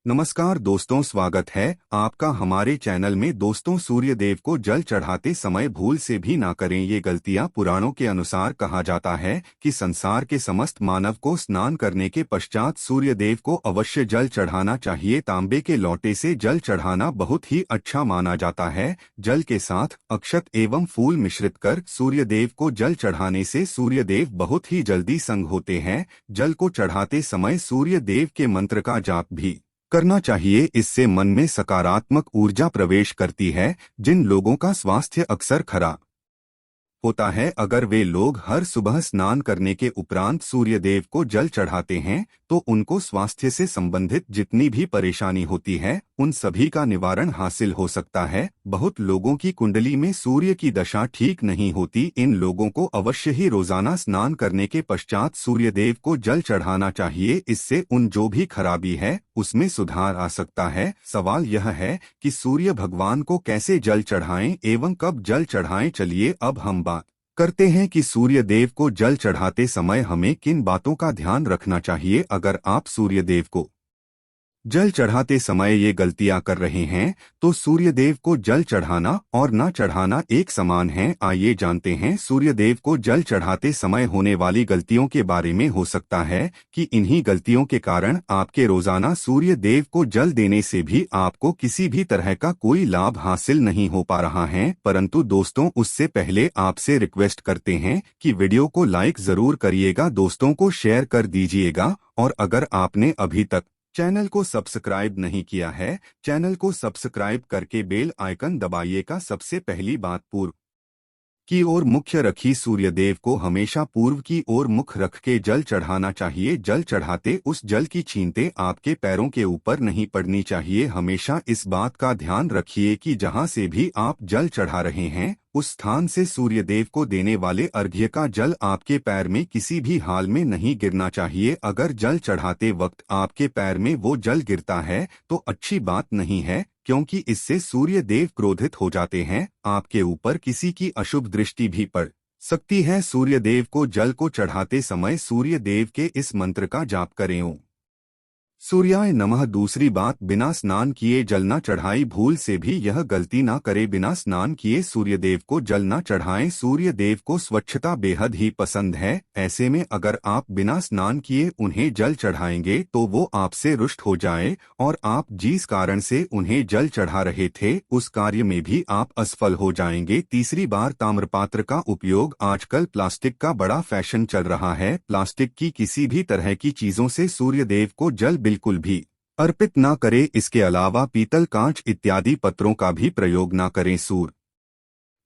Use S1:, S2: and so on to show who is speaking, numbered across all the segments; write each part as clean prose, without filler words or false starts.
S1: नमस्कार दोस्तों, स्वागत है आपका हमारे चैनल में। दोस्तों, सूर्य देव को जल चढ़ाते समय भूल से भी ना करें ये गलतियां। पुराणों के अनुसार कहा जाता है कि संसार के समस्त मानव को स्नान करने के पश्चात सूर्य देव को अवश्य जल चढ़ाना चाहिए। तांबे के लोटे से जल चढ़ाना बहुत ही अच्छा माना जाता है। जल के साथ अक्षत एवं फूल मिश्रित कर सूर्य देव को जल चढ़ाने से सूर्य देव बहुत ही जल्दी संग होते हैं। जल को चढ़ाते समय सूर्य देव के मंत्र का जाप भी करना चाहिए। इससे मन में सकारात्मक ऊर्जा प्रवेश करती है। जिन लोगों का स्वास्थ्य अक्सर खराब होता है, अगर वे लोग हर सुबह स्नान करने के उपरांत सूर्य देव को जल चढ़ाते हैं तो उनको स्वास्थ्य से संबंधित जितनी भी परेशानी होती है उन सभी का निवारण हासिल हो सकता है। बहुत लोगों की कुंडली में सूर्य की दशा ठीक नहीं होती। इन लोगों को अवश्य ही रोजाना स्नान करने के पश्चात सूर्य देव को जल चढ़ाना चाहिए। इससे उन जो भी खराबी है उसमें सुधार आ सकता है। सवाल यह है कि सूर्य भगवान को कैसे जल चढ़ाएं एवं कब जल चढ़ाएं। चलिए अब हम बात करते हैं कि सूर्य देव को जल चढ़ाते समय हमें किन बातों का ध्यान रखना चाहिए। अगर आप सूर्य देव को जल चढ़ाते समय ये गलतियां कर रहे हैं तो सूर्य देव को जल चढ़ाना और न चढ़ाना एक समान है। आइए जानते हैं सूर्य देव को जल चढ़ाते समय होने वाली गलतियों के बारे में। हो सकता है कि इन्हीं गलतियों के कारण आपके रोजाना सूर्य देव को जल देने से भी आपको किसी भी तरह का कोई लाभ हासिल नहीं हो पा रहा है। परंतु दोस्तों, उससे पहले आपसे रिक्वेस्ट करते हैं कि वीडियो को लाइक जरूर करिएगा, दोस्तों को शेयर कर दीजिएगा और अगर आपने अभी तक चैनल को सब्सक्राइब नहीं किया है, चैनल को सब्सक्राइब करके बेल आइकन दबाइएगा। सबसे पहली बात, पूर्व की ओर मुख्य रखी सूर्य देव को हमेशा पूर्व की ओर मुख रख के जल चढ़ाना चाहिए। जल चढ़ाते उस जल की छींटे आपके पैरों के ऊपर नहीं पड़नी चाहिए। हमेशा इस बात का ध्यान रखिए कि जहां से भी आप जल चढ़ा रहे हैं उस स्थान से सूर्य देव को देने वाले अर्घ्य का जल आपके पैर में किसी भी हाल में नहीं गिरना चाहिए। अगर जल चढ़ाते वक्त आपके पैर में वो जल गिरता है तो अच्छी बात नहीं है, क्योंकि इससे सूर्य देव क्रोधित हो जाते हैं। आपके ऊपर किसी की अशुभ दृष्टि भी पड़ सकती है। सूर्य देव को जल को चढ़ाते समय सूर्य देव के इस मंत्र का जाप करें, ओम सूर्याय नमः। दूसरी बात, बिना स्नान किए जल न चढ़ाई। भूल से भी यह गलती ना करें, बिना स्नान किए सूर्य देव को जल न चढ़ाएं। सूर्य देव को स्वच्छता बेहद ही पसंद है। ऐसे में अगर आप बिना स्नान किए उन्हें जल चढ़ाएंगे तो वो आपसे रुष्ट हो जाए और आप जिस कारण से उन्हें जल चढ़ा रहे थे उस कार्य में भी आप असफल हो जाएंगे। तीसरी बार, ताम्रपात्र का उपयोग। आजकल प्लास्टिक का बड़ा फैशन चल रहा है। प्लास्टिक की किसी भी तरह की चीजों से सूर्य देव को जल बिल्कुल भी अर्पित ना करें। इसके अलावा पीतल, कांच इत्यादि पत्रों का भी प्रयोग ना करें। सूर्य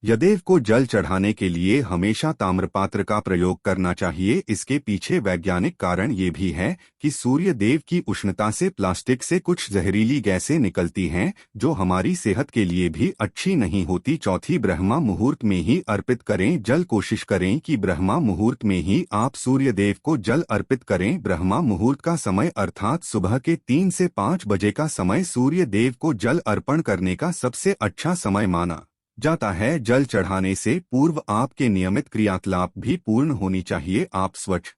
S1: यदेव को जल चढ़ाने के लिए हमेशा ताम्रपात्र का प्रयोग करना चाहिए। इसके पीछे वैज्ञानिक कारण ये भी है कि सूर्य देव की उष्णता से प्लास्टिक से कुछ जहरीली गैसें निकलती हैं जो हमारी सेहत के लिए भी अच्छी नहीं होती। चौथी, ब्रह्मा मुहूर्त में ही अर्पित करें जल। कोशिश करें कि ब्रह्मा मुहूर्त में ही आप सूर्य देव को जल अर्पित करें। ब्रह्मा मुहूर्त का समय अर्थात सुबह के 3 से 5 बजे का समय सूर्य देव को जल अर्पण करने का सबसे अच्छा समय माना जाता है। जल चढ़ाने से पूर्व आपके नियमित क्रियाकलाप भी पूर्ण होनी चाहिए। आप स्वच्छ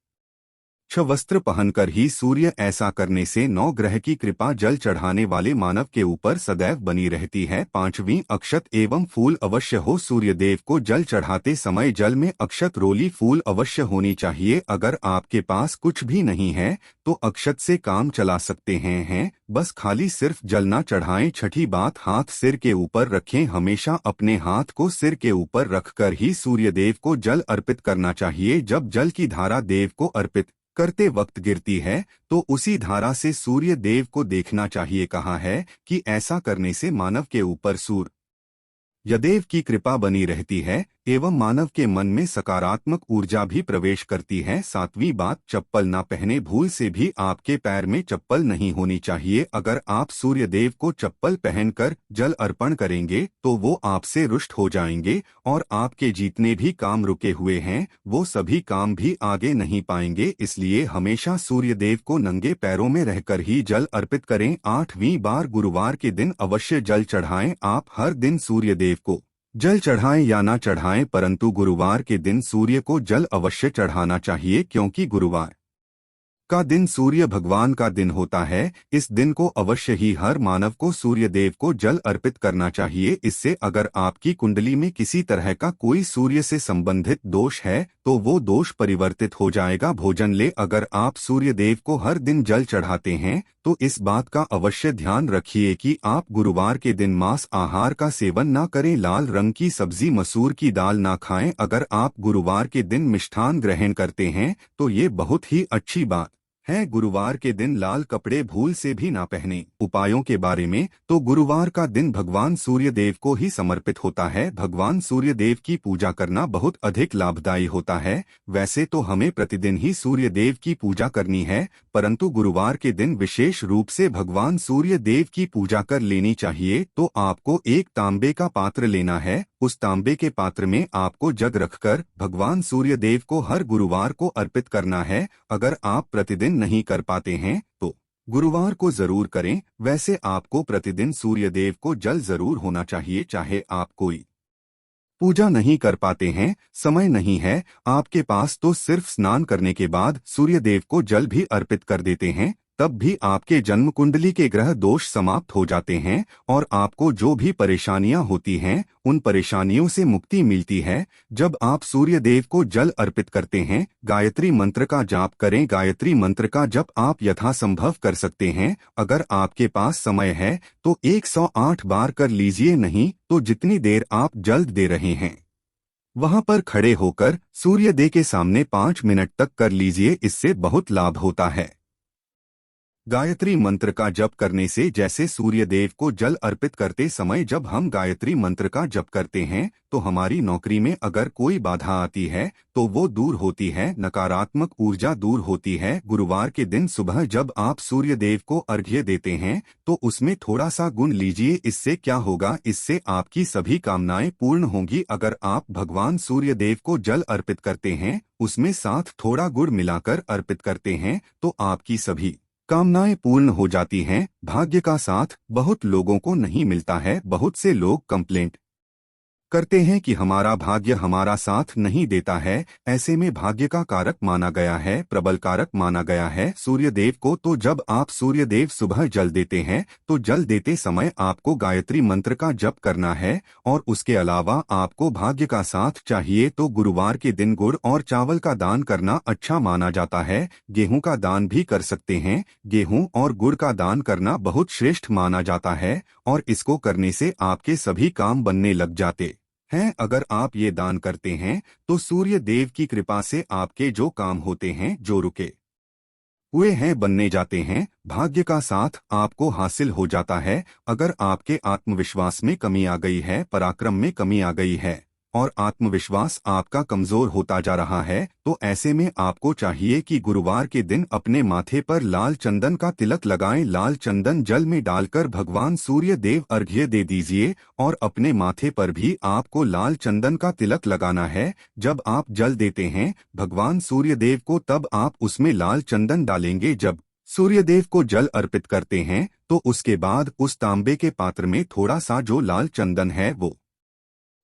S1: वस्त्र पहनकर ही सूर्य, ऐसा करने से नौ ग्रह की कृपा जल चढ़ाने वाले मानव के ऊपर सदैव बनी रहती है। पांचवी, अक्षत एवं फूल अवश्य हो। सूर्य देव को जल चढ़ाते समय जल में अक्षत, रोली, फूल अवश्य होनी चाहिए। अगर आपके पास कुछ भी नहीं है तो अक्षत से काम चला सकते हैं, बस खाली सिर्फ जल ना चढ़ाएं। छठी बात, हाथ सिर के ऊपर रखें। हमेशा अपने हाथ को सिर के ऊपर रखकर ही सूर्य देव को जल अर्पित करना चाहिए। जब जल की धारा देव को अर्पित करते वक्त गिरती है तो उसी धारा से सूर्य देव को देखना चाहिए। कहा है कि ऐसा करने से मानव के ऊपर सूर्य यदेव की कृपा बनी रहती है एवं मानव के मन में सकारात्मक ऊर्जा भी प्रवेश करती है। सातवीं बात, चप्पल ना पहने। भूल से भी आपके पैर में चप्पल नहीं होनी चाहिए। अगर आप सूर्य देव को चप्पल पहनकर जल अर्पण करेंगे तो वो आपसे रुष्ट हो जाएंगे और आपके जितने भी काम रुके हुए हैं वो सभी काम भी आगे नहीं पाएंगे। इसलिए हमेशा सूर्य देव को नंगे पैरों में रहकर ही जल अर्पित करें। आठवीं बार, गुरुवार के दिन अवश्य जल चढ़ाएं। आप हर दिन सूर्य देव को जल चढ़ाएं या ना चढ़ाएं, परंतु गुरुवार के दिन सूर्य को जल अवश्य चढ़ाना चाहिए, क्योंकि गुरुवार का दिन सूर्य भगवान का दिन होता है। इस दिन को अवश्य ही हर मानव को सूर्य देव को जल अर्पित करना चाहिए। इससे अगर आपकी कुंडली में किसी तरह का कोई सूर्य से संबंधित दोष है तो वो दोष परिवर्तित हो जाएगा। भोजन ले, अगर आप सूर्य देव को हर दिन जल चढ़ाते हैं तो इस बात का अवश्य ध्यान रखिए कि आप गुरुवार के दिन मांस आहार का सेवन न करें। लाल रंग की सब्जी, मसूर की दाल ना खाएं। अगर आप गुरुवार के दिन मिष्ठान ग्रहण करते हैं तो ये बहुत ही अच्छी बात है। गुरुवार के दिन लाल कपड़े भूल से भी ना पहने। उपायों के बारे में तो गुरुवार का दिन भगवान सूर्य देव को ही समर्पित होता है। भगवान सूर्य देव की पूजा करना बहुत अधिक लाभदायी होता है। वैसे तो हमें प्रतिदिन ही सूर्य देव की पूजा करनी है, परंतु गुरुवार के दिन विशेष रूप से भगवान सूर्य देव की पूजा कर लेनी चाहिए। तो आपको एक तांबे का पात्र लेना है। उस तांबे के पात्र में आपको जग रखकर भगवान सूर्य देव को हर गुरुवार को अर्पित करना है। अगर आप प्रतिदिन नहीं कर पाते हैं तो गुरुवार को जरूर करें। वैसे आपको प्रतिदिन सूर्य देव को जल जरूर होना चाहिए। चाहे आप कोई पूजा नहीं कर पाते हैं, समय नहीं है आपके पास, तो सिर्फ स्नान करने के बाद सूर्य देव को जल भी अर्पित कर देते हैं, तब भी आपके जन्म कुंडली के ग्रह दोष समाप्त हो जाते हैं और आपको जो भी परेशानियां होती हैं उन परेशानियों से मुक्ति मिलती है। जब आप सूर्य देव को जल अर्पित करते हैं, गायत्री मंत्र का जाप करें। गायत्री मंत्र का जप आप यथासंभव कर सकते हैं। अगर आपके पास समय है तो 108 बार कर लीजिए, नहीं तो जितनी देर आप जल दे रहे हैं वहां पर खड़े होकर सूर्य देव के सामने 5 मिनट तक कर लीजिए। इससे बहुत लाभ होता है। गायत्री मंत्र का जप करने से, जैसे सूर्य देव को जल अर्पित करते समय जब हम गायत्री मंत्र का जप करते हैं तो हमारी नौकरी में अगर कोई बाधा आती है तो वो दूर होती है, नकारात्मक ऊर्जा दूर होती है। गुरुवार के दिन सुबह जब आप सूर्य देव को अर्घ्य देते हैं तो उसमें थोड़ा सा गुण लीजिए। इससे क्या होगा, इससे आपकी सभी कामनाएं पूर्ण होंगी। अगर आप भगवान सूर्य देव को जल अर्पित करते हैं, उसमें साथ थोड़ा गुड़ मिलाकर अर्पित करते हैं तो आपकी सभी कामनाएं पूर्ण हो जाती हैं। भाग्य का साथ बहुत लोगों को नहीं मिलता है। बहुत से लोग कंप्लेंट करते हैं कि हमारा भाग्य हमारा साथ नहीं देता है। ऐसे में भाग्य का कारक माना गया है, प्रबल कारक माना गया है सूर्य देव को। तो जब आप सूर्य देव सुबह जल देते हैं तो जल देते समय आपको गायत्री मंत्र का जप करना है और उसके अलावा आपको भाग्य का साथ चाहिए तो गुरुवार के दिन गुड़ और चावल का दान करना अच्छा माना जाता है। गेहूं का दान भी कर सकते हैं। गेहूं और गुड़ का दान करना बहुत श्रेष्ठ माना जाता है और इसको करने से आपके सभी काम बनने लग जाते हैं। अगर आप ये दान करते हैं तो सूर्य देव की कृपा से आपके जो काम होते हैं, जो रुके हुए हैं, बनने जाते हैं। भाग्य का साथ आपको हासिल हो जाता है। अगर आपके आत्मविश्वास में कमी आ गई है, पराक्रम में कमी आ गई है और आत्मविश्वास आपका कमजोर होता जा रहा है तो ऐसे में आपको चाहिए कि गुरुवार के दिन अपने माथे पर लाल चंदन का तिलक लगाएं। लाल चंदन जल में डालकर भगवान सूर्य देव अर्घ्य दे दीजिए और अपने माथे पर भी आपको लाल चंदन का तिलक लगाना है। जब आप जल देते हैं भगवान सूर्य देव को, तब आप उसमें लाल चंदन डालेंगे। जब सूर्य देव को जल अर्पित करते हैं तो उसके बाद उस तांबे के पात्र में थोड़ा सा जो लाल चंदन है वो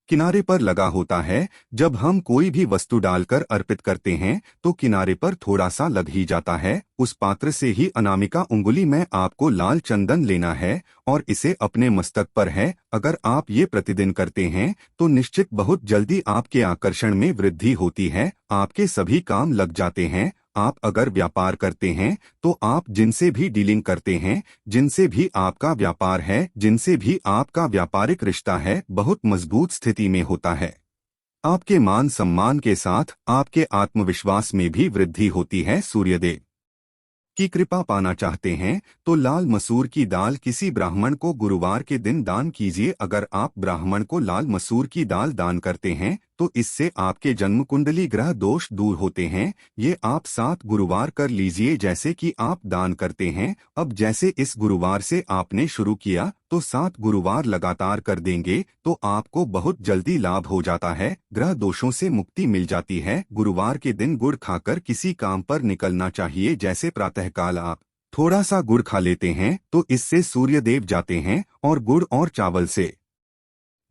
S1: किनारे पर लगा होता है। जब हम कोई भी वस्तु डालकर अर्पित करते हैं तो किनारे पर थोड़ा सा लग ही जाता है। उस पात्र से ही अनामिका उंगली में आपको लाल चंदन लेना है और इसे अपने मस्तक पर है। अगर आप ये प्रतिदिन करते हैं तो निश्चित बहुत जल्दी आपके आकर्षण में वृद्धि होती है, आपके सभी काम लग जाते हैं। आप अगर व्यापार करते हैं तो आप जिनसे भी डीलिंग करते हैं, जिनसे भी आपका व्यापार है, जिनसे भी आपका व्यापारिक रिश्ता है, बहुत मजबूत स्थिति में होता है। आपके मान सम्मान के साथ आपके आत्मविश्वास में भी वृद्धि होती है। सूर्यदेव की कृपा पाना चाहते हैं तो लाल मसूर की दाल किसी ब्राह्मण को गुरुवार के दिन दान कीजिए। अगर आप ब्राह्मण को लाल मसूर की दाल दान करते हैं तो इससे आपके जन्म कुंडली ग्रह दोष दूर होते हैं। ये आप 7 गुरुवार कर लीजिए जैसे कि आप दान करते हैं। अब जैसे इस गुरुवार से आपने शुरू किया तो 7 गुरुवार लगातार कर देंगे तो आपको बहुत जल्दी लाभ हो जाता है, ग्रह दोषों से मुक्ति मिल जाती है। गुरुवार के दिन गुड़ खाकर किसी काम पर निकलना चाहिए। जैसे प्रातःकाल आप थोड़ा सा गुड़ खा लेते हैं तो इससे सूर्य देव जाते हैं और गुड़ और चावल से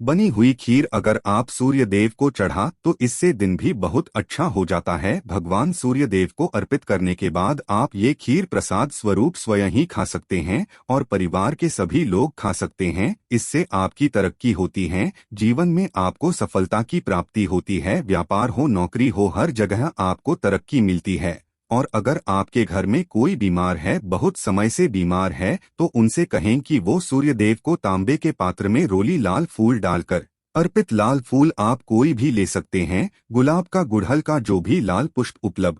S1: बनी हुई खीर अगर आप सूर्य देव को चढ़ा तो इससे दिन भी बहुत अच्छा हो जाता है। भगवान सूर्य देव को अर्पित करने के बाद आप ये खीर प्रसाद स्वरूप स्वयं ही खा सकते हैं और परिवार के सभी लोग खा सकते हैं। इससे आपकी तरक्की होती है, जीवन में आपको सफलता की प्राप्ति होती है, व्यापार हो नौकरी हो हर जगह आपको तरक्की मिलती है। और अगर आपके घर में कोई बीमार है, बहुत समय से बीमार है, तो उनसे कहें कि वो सूर्य देव को तांबे के पात्र में रोली लाल फूल डालकर अर्पित। लाल फूल आप कोई भी ले सकते हैं, गुलाब का, गुड़हल का, जो भी लाल पुष्प उपलब्ध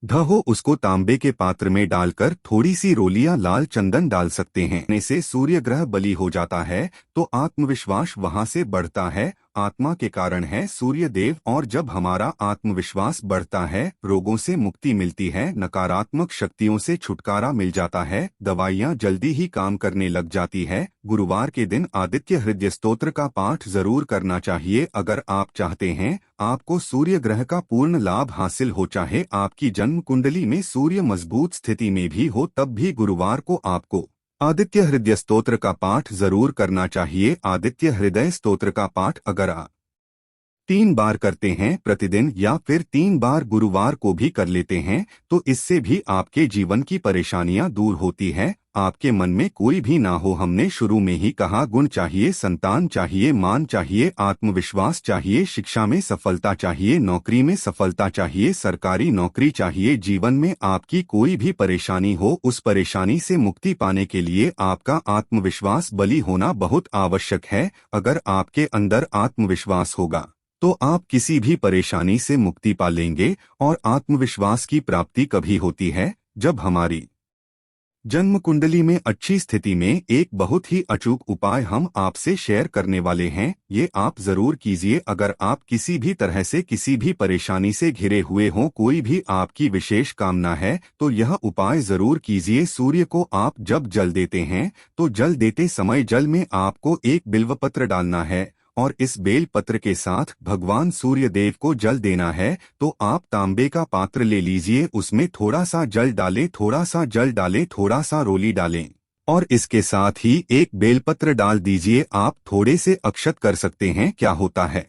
S1: हो उसको तांबे के पात्र में डालकर थोड़ी सी रोलियां लाल चंदन डाल सकते हैं। इससे सूर्य ग्रह बली हो जाता है तो आत्मविश्वास वहां से बढ़ता है। आत्मा के कारण है सूर्य देव, और जब हमारा आत्मविश्वास बढ़ता है रोगों से मुक्ति मिलती है, नकारात्मक शक्तियों से छुटकारा मिल जाता है, दवाइयाँ जल्दी ही काम करने लग जाती है। गुरुवार के दिन आदित्य हृदय स्तोत्र का पाठ जरूर करना चाहिए अगर आप चाहते हैं आपको सूर्य ग्रह का पूर्ण लाभ हासिल हो। चाहे आपकी जन्म कुंडली में सूर्य मजबूत स्थिति में भी हो तब भी गुरुवार को आपको आदित्य हृदय स्तोत्र का पाठ जरूर करना चाहिए। आदित्य हृदय स्तोत्र का पाठ अगर आप 3 बार करते हैं प्रतिदिन या फिर 3 बार गुरुवार को भी कर लेते हैं तो इससे भी आपके जीवन की परेशानियां दूर होती है। आपके मन में कोई भी ना हो, हमने शुरू में ही कहा, गुण चाहिए, संतान चाहिए, मान चाहिए, आत्मविश्वास चाहिए, शिक्षा में सफलता चाहिए, नौकरी में सफलता चाहिए, सरकारी नौकरी चाहिए। जीवन में आपकी कोई भी परेशानी हो, उस परेशानी से मुक्ति पाने के लिए आपका आत्मविश्वास बली होना बहुत आवश्यक है। अगर आपके अंदर आत्मविश्वास होगा तो आप किसी भी परेशानी से मुक्ति पा लेंगे। और आत्मविश्वास की प्राप्ति कभी होती है जब हमारी जन्म कुंडली में अच्छी स्थिति में। एक बहुत ही अचूक उपाय हम आपसे शेयर करने वाले हैं, ये आप जरूर कीजिए। अगर आप किसी भी तरह से किसी भी परेशानी से घिरे हुए हों, कोई भी आपकी विशेष कामना है तो यह उपाय जरूर कीजिए। सूर्य को आप जब जल देते हैं तो जल देते समय जल में आपको एक बिल्वपत्र डालना है और इस बेल पत्र के साथ भगवान सूर्य देव को जल देना है। तो आप तांबे का पात्र ले लीजिए, उसमें थोड़ा सा जल डालें, थोड़ा सा जल डालें, थोड़ा सा रोली डालें और इसके साथ ही एक बेलपत्र डाल दीजिए। आप थोड़े से अक्षत कर सकते हैं। क्या होता है,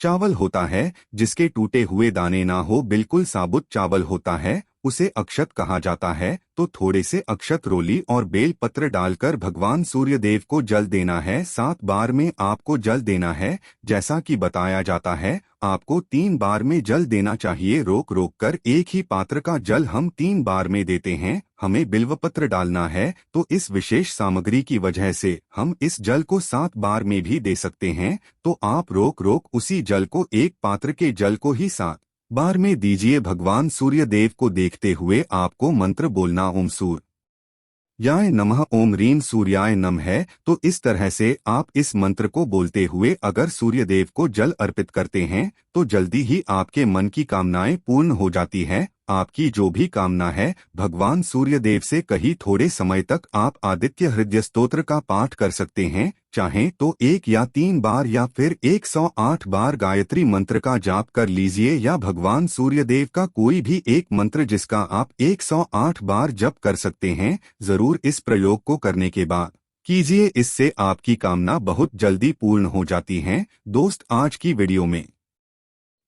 S1: चावल होता है जिसके टूटे हुए दाने ना हो, बिल्कुल साबुत चावल होता है, उसे अक्षत कहा जाता है। तो थोड़े से अक्षत, रोली और बेल पत्र डालकर भगवान सूर्य देव को जल देना है। 7 बार में आपको जल देना है। जैसा कि बताया जाता है आपको 3 बार में जल देना चाहिए, रोक रोक कर। एक ही पात्र का जल हम 3 बार में देते हैं। हमें बिल्वपत्र डालना है तो इस विशेष सामग्री की वजह से हम इस जल को 7 बार में भी दे सकते हैं। तो आप रोक रोक उसी जल को, एक पात्र के जल को ही 7 बार में दीजिए। भगवान सूर्य देव को देखते हुए आपको मंत्र बोलना, ओम सूर्याय नमः, ओम रीम सूर्याय नमः है। तो इस तरह से आप इस मंत्र को बोलते हुए अगर सूर्य देव को जल अर्पित करते हैं तो जल्दी ही आपके मन की कामनाएं पूर्ण हो जाती है। आपकी जो भी कामना है भगवान सूर्य देव से कही। थोड़े समय तक आप आदित्य हृदय स्तोत्र का पाठ कर सकते हैं, चाहें तो 1 या 3 बार या फिर 108 बार गायत्री मंत्र का जाप कर लीजिए, या भगवान सूर्य देव का कोई भी एक मंत्र जिसका आप 108 बार जप कर सकते हैं। जरूर इस प्रयोग को करने के बाद कीजिए, इससे आपकी कामना बहुत जल्दी पूर्ण हो जाती है। दोस्त, आज की वीडियो में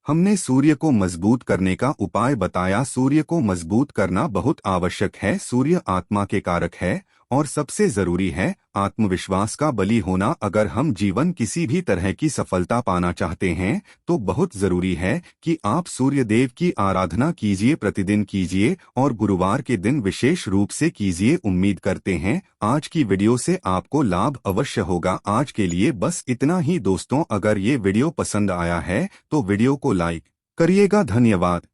S1: हमने सूर्य को मजबूत करने का उपाय बताया। सूर्य को मजबूत करना बहुत आवश्यक है। सूर्य आत्मा के कारक है और सबसे जरूरी है आत्मविश्वास का बली होना। अगर हम जीवन किसी भी तरह की सफलता पाना चाहते हैं तो बहुत जरूरी है कि आप सूर्य देव की आराधना कीजिए, प्रतिदिन कीजिए और गुरुवार के दिन विशेष रूप से कीजिए। उम्मीद करते हैं आज की वीडियो से आपको लाभ अवश्य होगा। आज के लिए बस इतना ही दोस्तों। अगर ये वीडियो पसंद आया है तो वीडियो को लाइक करिएगा। धन्यवाद।